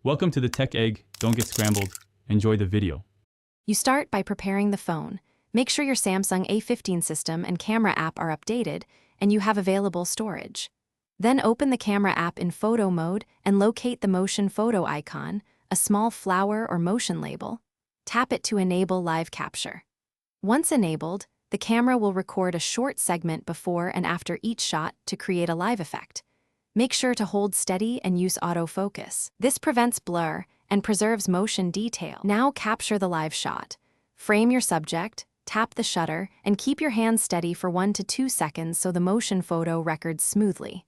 Welcome to the Tech Egg. Don't get scrambled. Enjoy the video. You start by preparing the phone. Make sure your Samsung A15 system and camera app are updated and you have available storage. Then open the camera app in photo mode and locate the motion photo icon, a small flower or motion label. Tap it to enable live capture. Once enabled, the camera will record a short segment before and after each shot to create a live effect. Make sure to hold steady and use autofocus. This prevents blur and preserves motion detail. Now capture the live shot. Frame your subject, tap the shutter, and keep your hands steady for 1 to 2 seconds so the motion photo records smoothly.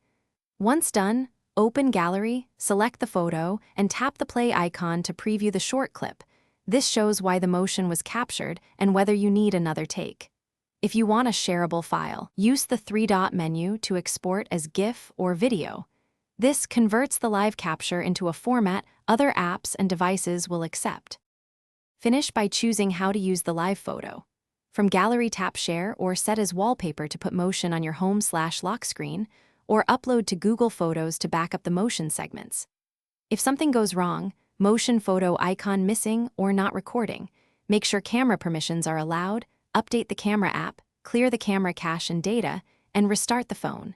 Once done, open Gallery, select the photo, and tap the play icon to preview the short clip. This shows why the motion was captured and whether you need another take. If you want a shareable file, use the 3-dot menu to export as GIF or video. This converts the live capture into a format other apps and devices will accept. Finish by choosing how to use the live photo. From Gallery, tap Share or set as wallpaper to put motion on your home/lock screen, or upload to Google Photos to back up the motion segments. If something goes wrong, motion photo icon missing or not recording, make sure camera permissions are allowed, update the camera app, clear the camera cache and data, and restart the phone.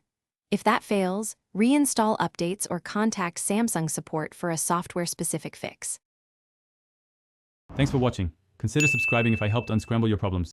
If that fails, reinstall updates or contact Samsung support for a software-specific fix. Thanks for watching. Consider subscribing if I helped unscramble your problems.